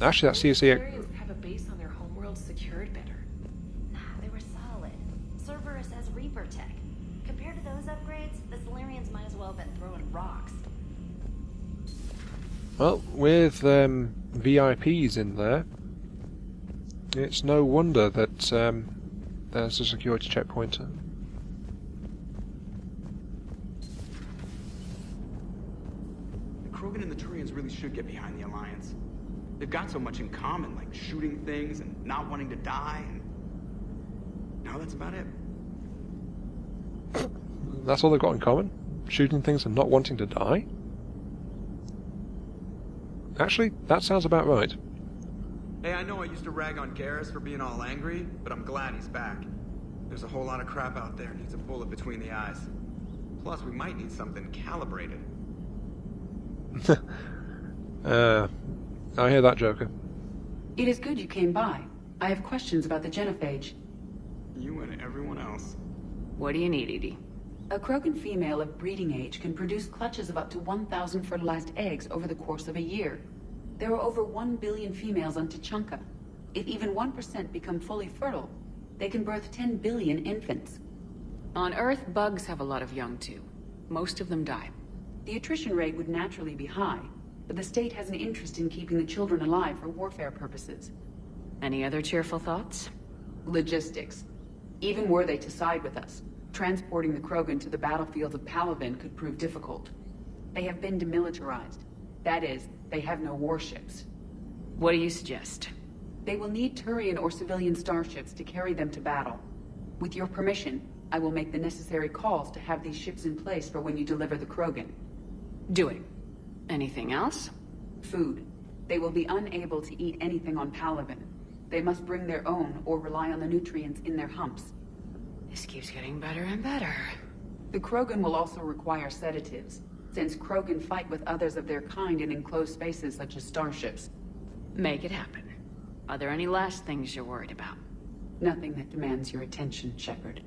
Actually, that CSE... Turians have a base on their homeworld secured better. Nah, they were solid. Cerberus has Reaper tech. Compared to those upgrades, the Solarians might as well have been throwing rocks. Well, with VIPs in there, it's no wonder that there's a security checkpoint. The Krogan and the Turians really should get behind the Alliance. They've got so much in common, like shooting things and not wanting to die, and now that's about it. That's all they've got in common? Shooting things and not wanting to die? Actually, that sounds about right. Hey, I know I used to rag on Garrus for being all angry, but I'm glad he's back. There's a whole lot of crap out there needs a bullet between the eyes. Plus, we might need something calibrated. I hear that, Joker. It is good you came by. I have questions about the genophage. You and everyone else. What do you need, Edie? A Krogan female of breeding age can produce clutches of up to 1,000 fertilized eggs over the course of a year. There are over 1 billion females on Tuchanka. If even 1% become fully fertile, they can birth 10 billion infants. On Earth, bugs have a lot of young too. Most of them die. The attrition rate would naturally be high, but the state has an interest in keeping the children alive for warfare purposes. Any other cheerful thoughts? Logistics. Even were they to side with us, transporting the Krogan to the battlefields of Palaven could prove difficult. They have been demilitarized. That is, they have no warships. What do you suggest? They will need Turian or civilian starships to carry them to battle. With your permission, I will make the necessary calls to have these ships in place for when you deliver the Krogan. Do it. Anything else? Food. They will be unable to eat anything on Palaven. They must bring their own or rely on the nutrients in their humps. This keeps getting better and better. The Krogan will also require sedatives, since Krogan fight with others of their kind in enclosed spaces such as starships. Make it happen. Are there any last things you're worried about? Nothing that demands your attention, Shepard.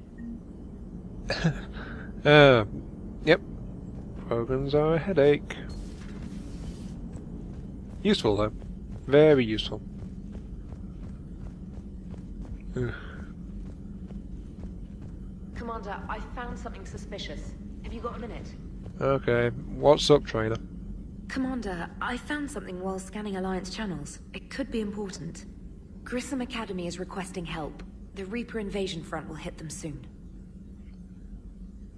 Yep. Krogans are a headache. Useful, though. Very useful. Ugh. Commander, I found something suspicious. Have you got a minute? Okay, what's up, trainer? Commander, I found something while scanning Alliance channels. It could be important. Grissom Academy is requesting help. The Reaper invasion front will hit them soon.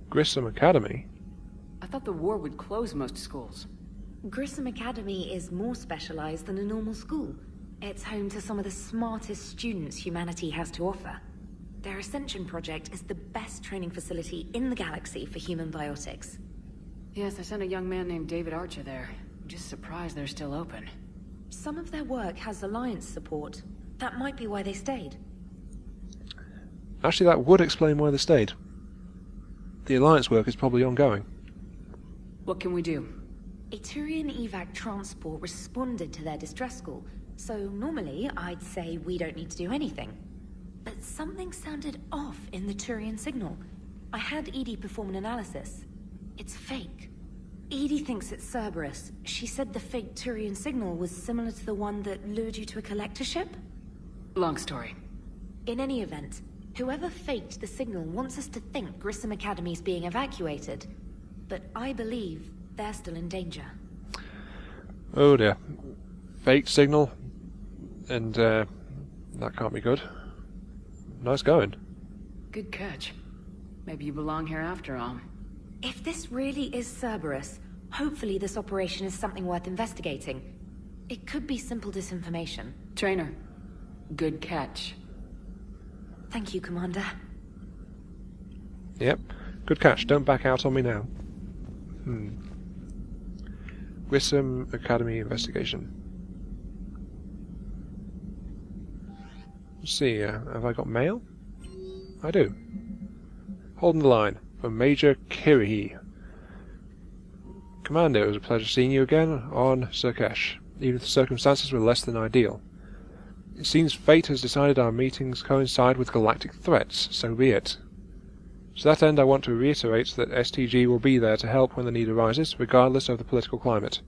Grissom Academy? I thought the war would close most schools. Grissom Academy is more specialized than a normal school. It's home to some of the smartest students humanity has to offer. Their Ascension project is the best training facility in the galaxy for human biotics. Yes, I sent a young man named David Archer there. I'm just surprised they're still open. Some of their work has Alliance support. That might be why they stayed. Actually, that would explain why they stayed. The Alliance work is probably ongoing. What can we do? A Turian evac transport responded to their distress call, so normally I'd say we don't need to do anything. But something sounded off in the Turian signal. I had Edie perform an analysis. It's fake. Edie thinks it's Cerberus. She said the fake Turian signal was similar to the one that lured you to a collector ship? Long story. In any event, whoever faked the signal wants us to think Grissom Academy's being evacuated. But I believe they're still in danger. Oh dear. Fake signal. And, that can't be good. Nice going. Good catch. Maybe you belong here after all. If this really is Cerberus, hopefully this operation is something worth investigating. It could be simple disinformation. Trainer, good catch. Thank you, Commander. Yep. Good catch. Don't back out on me now. Grissom Academy investigation. Let's see, have I got mail? I do. Holding the line from Major Kirihi. Commander, it was a pleasure seeing you again on Surkesh, even if the circumstances were less than ideal. It seems fate has decided our meetings coincide with galactic threats, so be it. To that end, I want to reiterate that STG will be there to help when the need arises, regardless of the political climate.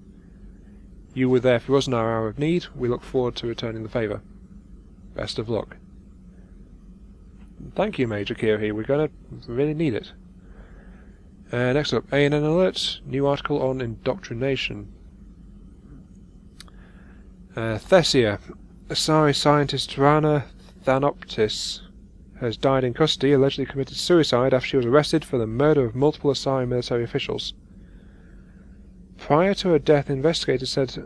You were there for us in our hour of need. We look forward to returning the favour. Best of luck. Thank you, Major Kiri. We're going to really need it. Next up, A&N Alert. New article on indoctrination. Thessia. Asari scientist Rana Thanoptis has died in custody, allegedly committed suicide after she was arrested for the murder of multiple Asari military officials. Prior to her death, investigators said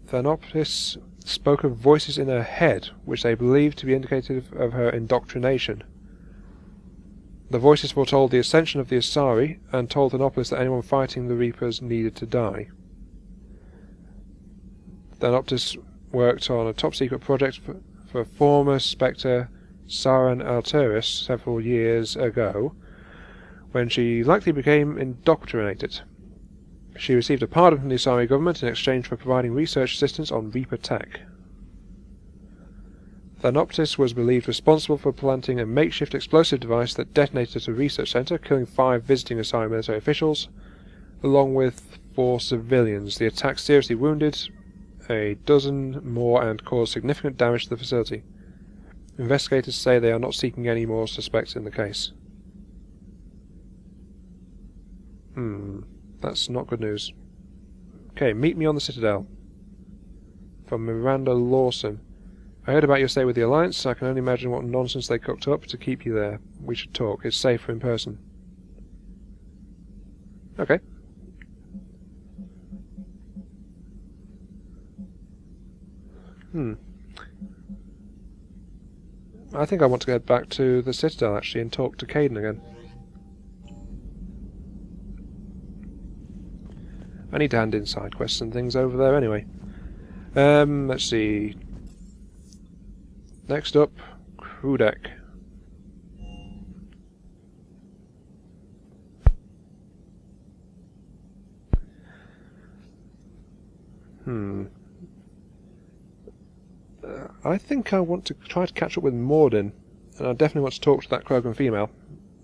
Thanoptis spoke of voices in her head, which they believed to be indicative of her indoctrination. The voices foretold the ascension of the Asari, and told Thanoptis that anyone fighting the Reapers needed to die. Thanoptis worked on a top-secret project for former Spectre Saran Alteris several years ago, when she likely became indoctrinated. She received a pardon from the Asari government in exchange for providing research assistance on Reaper tech. Thanoptis was believed responsible for planting a makeshift explosive device that detonated at a research centre, killing 5 visiting Asari military officials, along with 4 civilians. The attack seriously wounded a dozen more and caused significant damage to the facility. Investigators say they are not seeking any more suspects in the case. That's not good news. Okay, meet me on the Citadel. From Miranda Lawson. I heard about your stay with the Alliance. I can only imagine what nonsense they cooked up to keep you there. We should talk. It's safer in person. Okay. I think I want to get back to the Citadel, actually, and talk to Caden again. I need to hand in side quests and things over there anyway. Let's see. Next up, crew deck. I think I want to try to catch up with Morden, and I definitely want to talk to that Krogan female,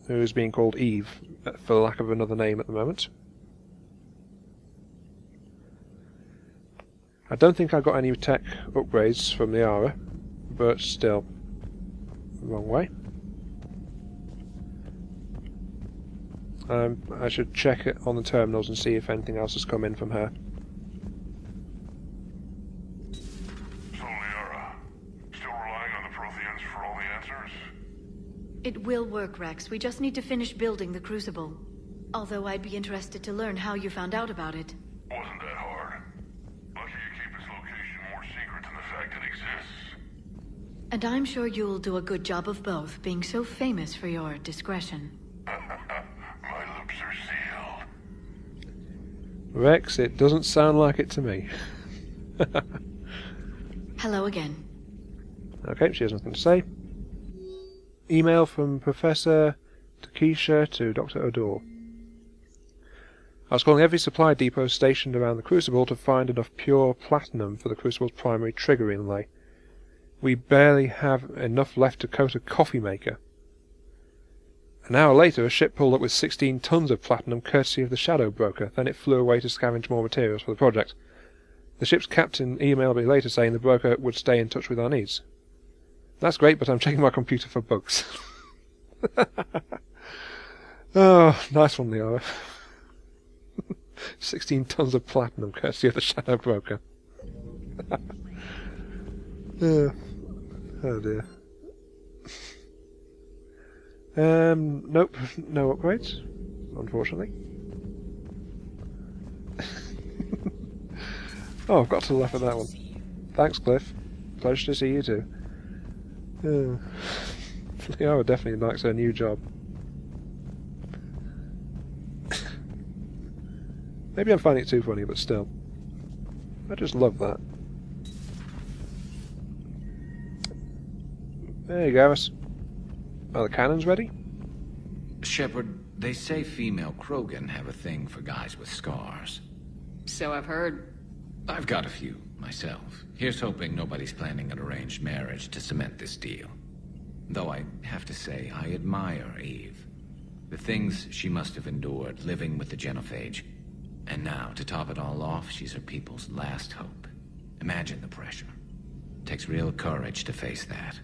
who is being called Eve, for lack of another name at the moment. I don't think I got any tech upgrades from the Ara, but still, wrong way. I should check it on the terminals and see if anything else has come in from her. It will work, Rex. We just need to finish building the Crucible. Although I'd be interested to learn how you found out about it. Wasn't that hard. Lucky you keep its location more secret than the fact it exists. And I'm sure you'll do a good job of both, being so famous for your discretion. My lips are sealed. Rex, it doesn't sound like it to me. Hello again. Okay, she has nothing to say. Email from Professor Takesha to Dr. Odor. I was calling every supply depot stationed around the Crucible to find enough pure platinum for the Crucible's primary trigger inlay. We barely have enough left to coat a coffee maker. An hour later, a ship pulled up with 16 tons of platinum courtesy of the Shadow Broker. Then it flew away to scavenge more materials for the project. The ship's captain emailed me later saying the broker would stay in touch with our needs. That's great, but I'm checking my computer for bugs. Oh, nice one, Liara. 16 tons of platinum, courtesy of the Shadow Broker. Oh dear. Nope, no upgrades, unfortunately. Oh, I've got to laugh at that one. Thanks, Cliff. Pleasure to see you too. Liara definitely likes her new job. Maybe I'm finding it too funny, but still. I just love that. There you go. Are the cannons ready? Shepard, they say female Krogan have a thing for guys with scars. So I've heard. I've got a few, myself. Here's hoping nobody's planning an arranged marriage to cement this deal. Though I have to say, I admire Eve. The things she must have endured living with the Genophage. And now, to top it all off, she's her people's last hope. Imagine the pressure. Takes real courage to face that.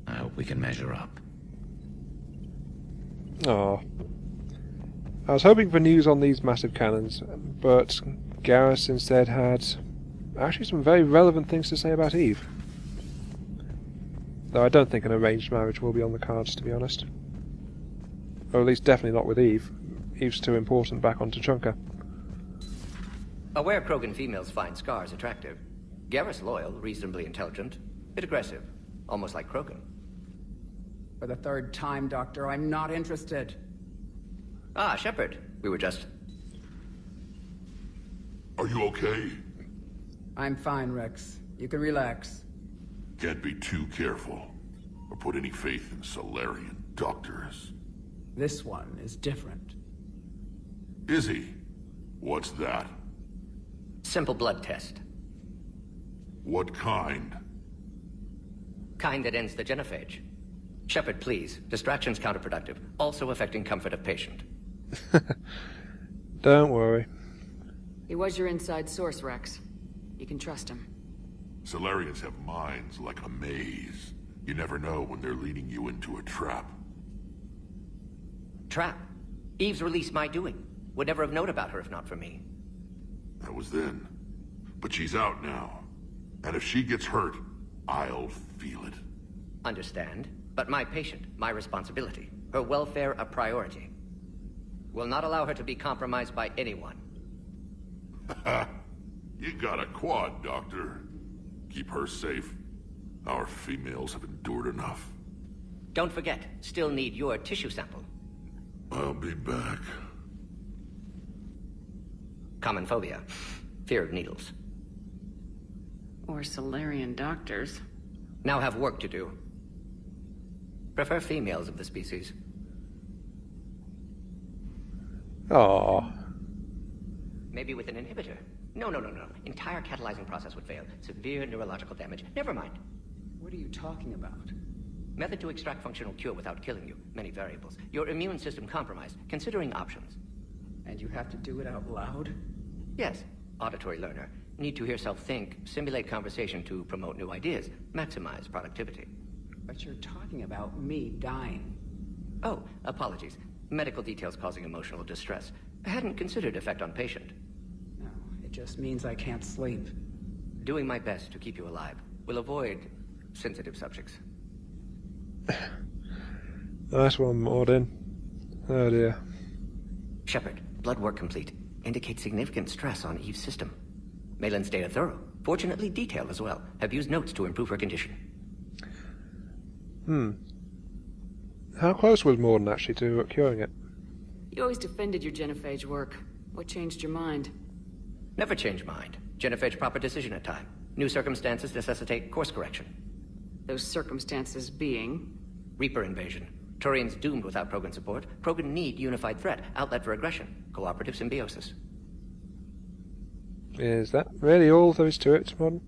I hope we can measure up. Oh, I was hoping for news on these massive cannons, but Garrus instead had actually some very relevant things to say about Eve. Though I don't think an arranged marriage will be on the cards, to be honest. Or at least definitely not with Eve. Eve's too important back on Tuchanka. Aware Krogan females find scars attractive. Garrus loyal, reasonably intelligent, bit aggressive, almost like Krogan. For the third time, Doctor, I'm not interested. Ah, Shepard. We were just... Are you okay? I'm fine, Rex. You can relax. Can't be too careful, or put any faith in Solarian doctors. This one is different. Is he? What's that? Simple blood test. What kind? Kind that ends the genophage. Shepard, please. Distraction's counterproductive, also affecting comfort of patient. Don't worry. He was your inside source, Rex. You can trust him. Solarians have minds like a maze. You never know when they're leading you into a trap. Trap? Eve's release my doing. Would never have known about her if not for me. That was then. But she's out now. And if she gets hurt, I'll feel it. Understand. But my patient, my responsibility. Her welfare a priority. Will not allow her to be compromised by anyone. You got a quad, Doctor. Keep her safe. Our females have endured enough. Don't forget, still need your tissue sample. I'll be back. Common phobia. Fear of needles. Or Solarian doctors. Now have work to do. Prefer females of the species. Aww. Maybe with an inhibitor. No. Entire catalyzing process would fail. Severe neurological damage. Never mind. What are you talking about? Method to extract functional cure without killing you. Many variables. Your immune system compromised. Considering options. And you have to do it out loud? Yes. Auditory learner. Need to hear self think. Simulate conversation to promote new ideas. Maximize productivity. But you're talking about me dying. Oh, apologies. Medical details causing emotional distress. I hadn't considered effect on patient. No, it just means I can't sleep. Doing my best to keep you alive. Will avoid sensitive subjects. Nice one, Mordin. Oh dear. Shepard, blood work complete. Indicates significant stress on Eve's system. Malin's data thorough. Fortunately detailed as well. Have used notes to improve her condition. How close was Morden actually to curing it? You always defended your genophage work. What changed your mind? Never change mind. Genophage proper decision at time. New circumstances necessitate course correction. Those circumstances being? Reaper invasion. Turian's doomed without Krogan support. Krogan need unified threat. Outlet for aggression. Cooperative symbiosis. Is that really all there is to it, Morden?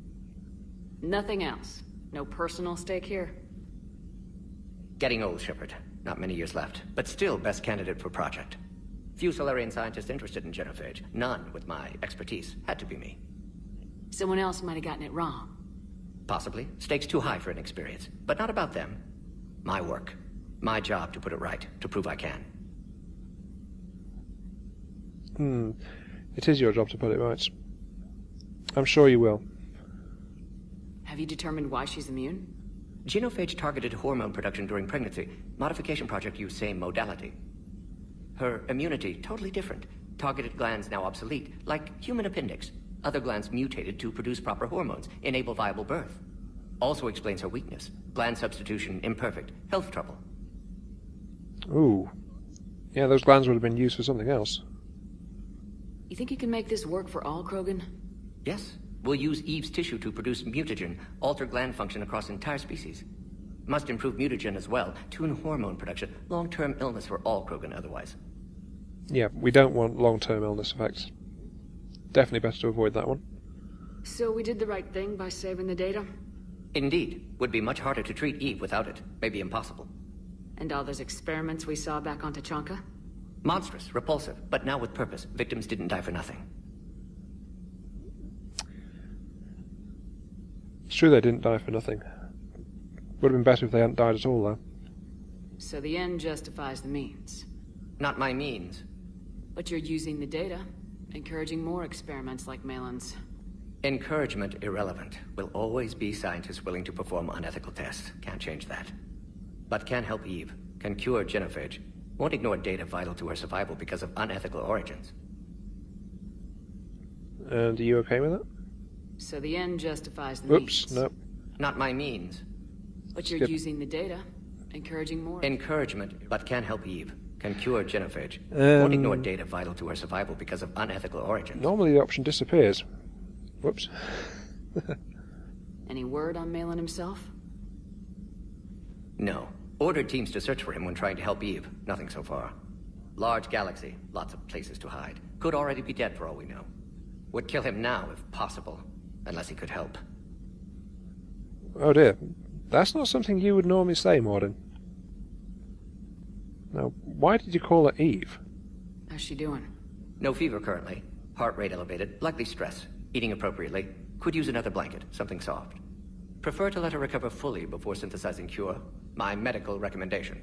Nothing else. No personal stake here? Getting old, Shepard. Not many years left, but still best candidate for project. Few Solarian scientists interested in genophage. None with my expertise. Had to be me. Someone else might have gotten it wrong. Possibly. Stakes too high for inexperience. But not about them. My work. My job to put it right. To prove I can. It is your job to put it right. I'm sure you will. Have you determined why she's immune? Genophage targeted hormone production during pregnancy. Modification project used same modality. Her immunity, totally different. Targeted glands now obsolete, like human appendix. Other glands mutated to produce proper hormones, enable viable birth. Also explains her weakness. Gland substitution imperfect. Health trouble. Ooh. Yeah, those glands would have been used for something else. You think you can make this work for all Krogan? Yes. We'll use Eve's tissue to produce mutagen, alter gland function across entire species. Must improve mutagen as well, tune hormone production, long-term illness for all Krogan otherwise. Yeah, we don't want long-term illness effects. Definitely better to avoid that one. So we did the right thing by saving the data? Indeed. Would be much harder to treat Eve without it. Maybe impossible. And all those experiments we saw back on Tuchanka? Monstrous, repulsive, but now with purpose. Victims didn't die for nothing. true they didn't die for nothing. Would have been better if they hadn't died at all, though. So the end justifies the means. Not my means. But you're using the data, encouraging more experiments like Malin's. Encouragement irrelevant. Will always be scientists willing to perform unethical tests. Can't change that. But can help Eve. Can cure genophage. Won't ignore data vital to her survival because of unethical origins. And are you okay with it? So the end justifies the Oops, means. no. Not my means. But you're Skip. using the data, encouraging more. Encouragement, but can help Eve. Can cure genophage. Won't ignore data vital to her survival because of unethical origins. Normally the option disappears. Whoops. Any word on Malin himself? No. Ordered teams to search for him when trying to help Eve. Nothing so far. Large galaxy. Lots of places to hide. Could already be dead for all we know. Would kill him now if possible. Unless he could help. Oh dear. That's not something you would normally say, Morden. Now, why did you call her Eve? How's she doing? No fever currently. Heart rate elevated. Likely stress. Eating appropriately. Could use another blanket. Something soft. Prefer to let her recover fully before synthesizing cure. My medical recommendation.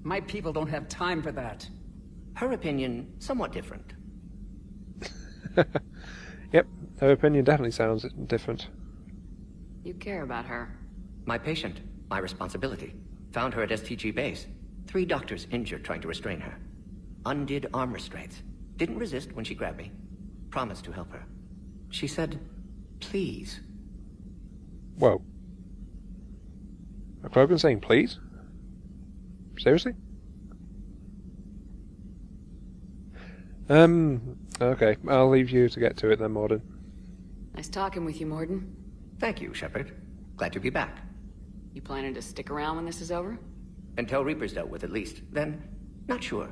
My people don't have time for that. Her opinion, somewhat different. Yep, her opinion definitely sounds different. You care about her. My patient. My responsibility. Found her at STG base. 3 doctors injured trying to restrain her. Undid arm restraints. Didn't resist when she grabbed me. Promised to help her. She said, please. Whoa. A Krogan saying please? Seriously? Okay, I'll leave you to get to it then, Morden. Nice talking with you, Morden. Thank you, Shepard. Glad to be back. You planning to stick around when this is over? Until Reaper's dealt with, at least. Then, not sure.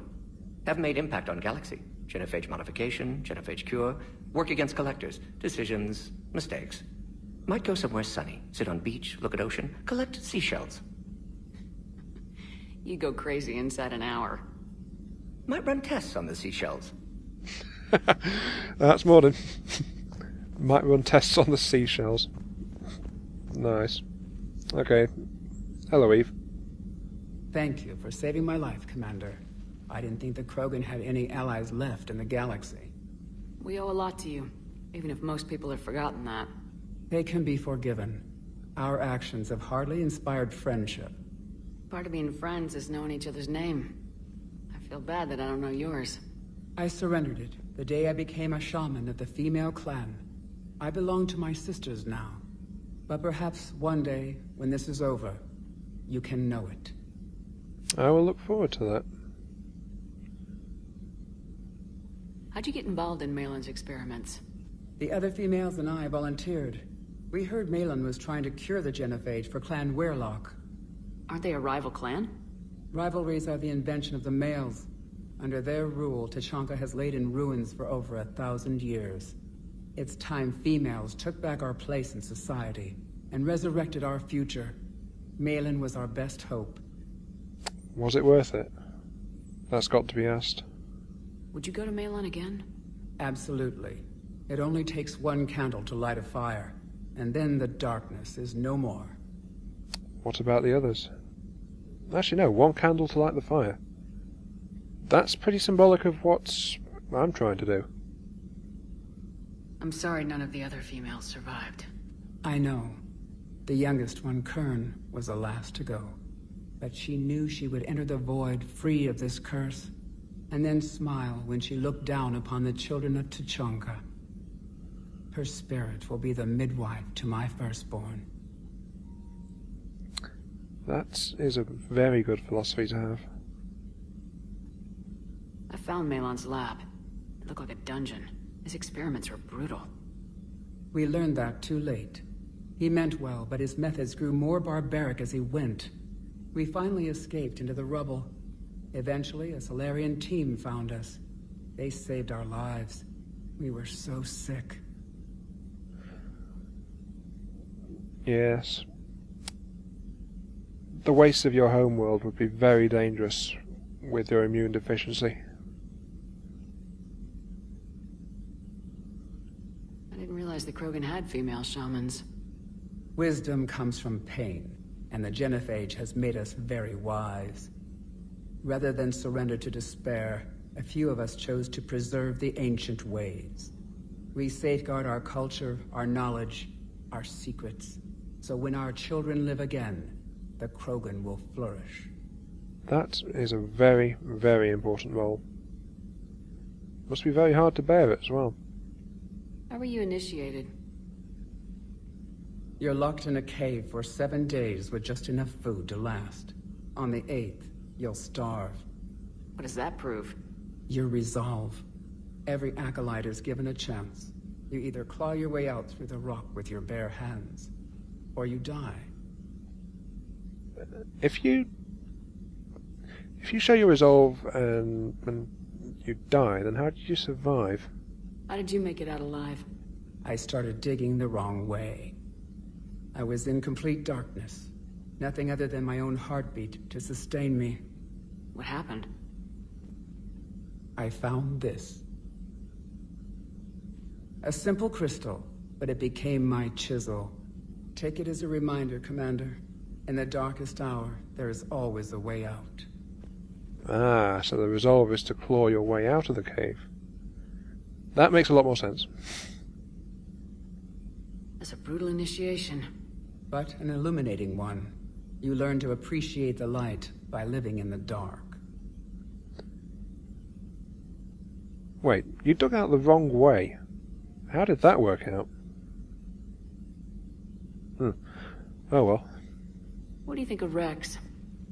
Haven't made impact on Galaxy. Genophage modification, genophage cure, work against collectors, decisions, mistakes. Might go somewhere sunny, sit on beach, look at ocean, collect seashells. You go crazy inside an hour. Might run tests on the seashells. That's Morden. Might run tests on the seashells. Nice. Okay. Hello, Eve. Thank you for saving my life, Commander. I didn't think the Krogan had any allies left in the galaxy. We owe a lot to you, even if most people have forgotten that. They can be forgiven. Our actions have hardly inspired friendship. Part of being friends is knowing each other's name. I feel bad that I don't know yours. I surrendered it the day I became a shaman of the female clan. I belong to my sisters now. But perhaps one day, when this is over, you can know it. I will look forward to that. How'd you get involved in Malin's experiments? The other females and I volunteered. We heard Malin was trying to cure the genophage for Clan Weirlock. Aren't they a rival clan? Rivalries are the invention of the males. Under their rule, Tachanka has laid in ruins for over 1,000 years. It's time females took back our place in society and resurrected our future. Malin was our best hope. Was it worth it? That's got to be asked. Would you go to Malin again? Absolutely. It only takes one candle to light a fire, and then the darkness is no more. What about the others? Actually, no, one candle to light the fire. That's pretty symbolic of what I'm trying to do. I'm sorry none of the other females survived. I know. The youngest one, Kern, was the last to go. But she knew she would enter the void free of this curse, and then smile when she looked down upon the children of Tachanka. Her spirit will be the midwife to my firstborn. That is a very good philosophy to have. I found Malin's lab. It looked like a dungeon. His experiments were brutal. We learned that too late. He meant well, but his methods grew more barbaric as he went. We finally escaped into the rubble. Eventually, a Solarian team found us. They saved our lives. We were so sick. Yes. The wastes of your homeworld would be very dangerous with your immune deficiency. I didn't realize the Krogan had female shamans. Wisdom comes from pain, and the genophage has made us very wise. Rather than surrender to despair, a few of us chose to preserve the ancient ways. We safeguard our culture, our knowledge, our secrets, so when our children live again, the Krogan will flourish. That is a very, very important role. Must be very hard to bear it as well. How were you initiated? You're locked in a cave for 7 days with just enough food to last. On the 8th, you'll starve. What does that prove? Your resolve. Every acolyte is given a chance. You either claw your way out through the rock with your bare hands, or you die. If you show your resolve and you die, then how did you survive? How did you make it out alive? I started digging the wrong way. I was in complete darkness. Nothing other than my own heartbeat to sustain me. What happened? I found this. A simple crystal, but it became my chisel. Take it as a reminder, Commander. In the darkest hour, there is always a way out. Ah, so the resolve is to claw your way out of the cave. That makes a lot more sense. That's a brutal initiation. But an illuminating one. You learn to appreciate the light by living in the dark. Wait, you dug out the wrong way. How did that work out? Oh well. What do you think of Rex?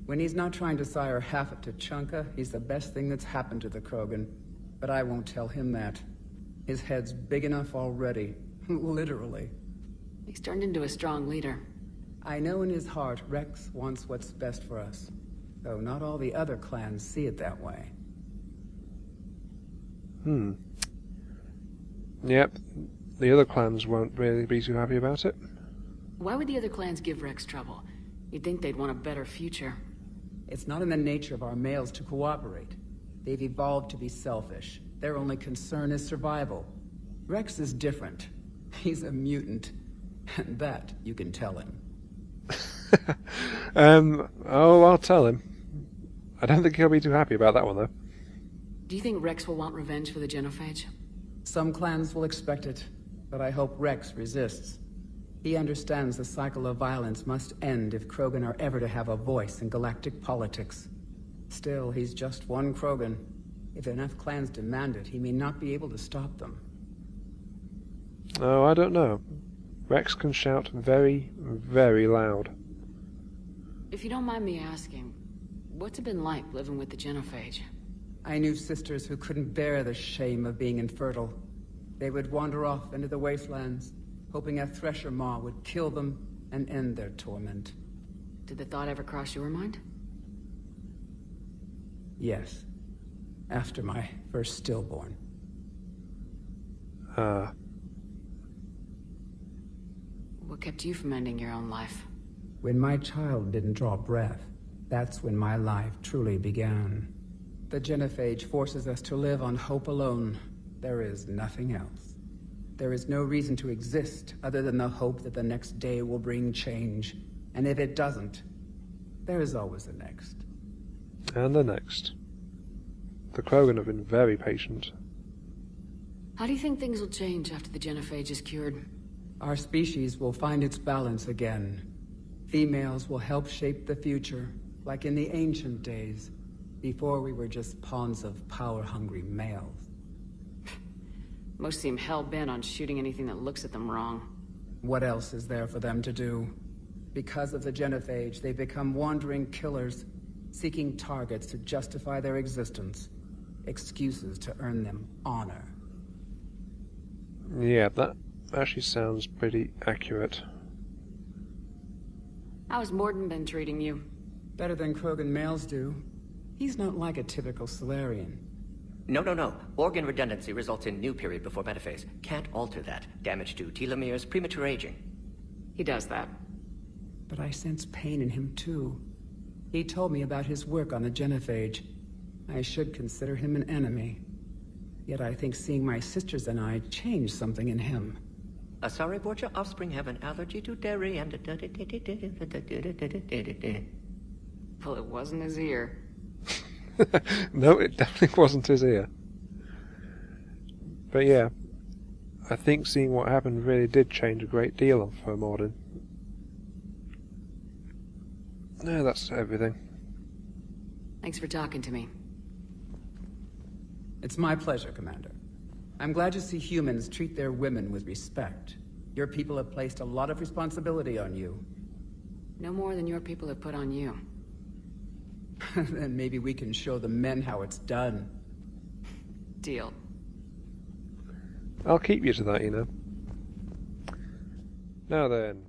When he's not trying to sire half of Tuchanka, he's the best thing that's happened to the Krogan. But I won't tell him that. His head's big enough already. Literally. He's turned into a strong leader. I know in his heart Rex wants what's best for us. Though not all the other clans see it that way. Yep, the other clans won't really be too happy about it. Why would the other clans give Rex trouble? You'd think they'd want a better future. It's not in the nature of our males to cooperate. They've evolved to be selfish. Their only concern is survival. Rex is different. He's a mutant. And that you can tell him. Oh, I'll tell him. I don't think he'll be too happy about that one, though. Do you think Rex will want revenge for the genophage? Some clans will expect it, but I hope Rex resists. He understands the cycle of violence must end if Krogan are ever to have a voice in galactic politics. Still, he's just one Krogan. If enough clans demand it, he may not be able to stop them. Oh, I don't know. Rex can shout very, very loud. If you don't mind me asking, what's it been like living with the genophage? I knew sisters who couldn't bear the shame of being infertile. They would wander off into the wastelands, hoping a thresher maw would kill them and end their torment. Did the thought ever cross your mind? Yes. After my first stillborn. What kept you from ending your own life? When my child didn't draw breath, that's when my life truly began. The genophage forces us to live on hope alone. There is nothing else. There is no reason to exist other than the hope that the next day will bring change. And if it doesn't, there is always the next. And the next. The Krogan have been very patient. How do you think things will change after the genophage is cured? Our species will find its balance again. Females will help shape the future, like in the ancient days, before we were just pawns of power-hungry males. Most seem hell-bent on shooting anything that looks at them wrong. What else is there for them to do? Because of the genophage, they become wandering killers, seeking targets to justify their existence. Excuses to earn them honor. Yeah, that actually sounds pretty accurate. How has Morden been treating you? Better than Krogan males do. He's not like a typical Solarian. No. Organ redundancy results in new period before metaphase. Can't alter that. Damage to telomeres, premature aging. He does that. But I sense pain in him too. He told me about his work on the genophage. I should consider him an enemy. Yet I think seeing my sisters and I changed something in him. Sorry, Borgia, offspring have an allergy to dairy and... Well, it wasn't his ear. No, it definitely wasn't his ear. But yeah, I think seeing what happened really did change a great deal for Mordin. No, that's everything. Thanks for talking to me. It's my pleasure, Commander. I'm glad to see humans treat their women with respect. Your people have placed a lot of responsibility on you. No more than your people have put on you. Then maybe we can show the men how it's done. Deal. I'll keep you to that, you know. Now then,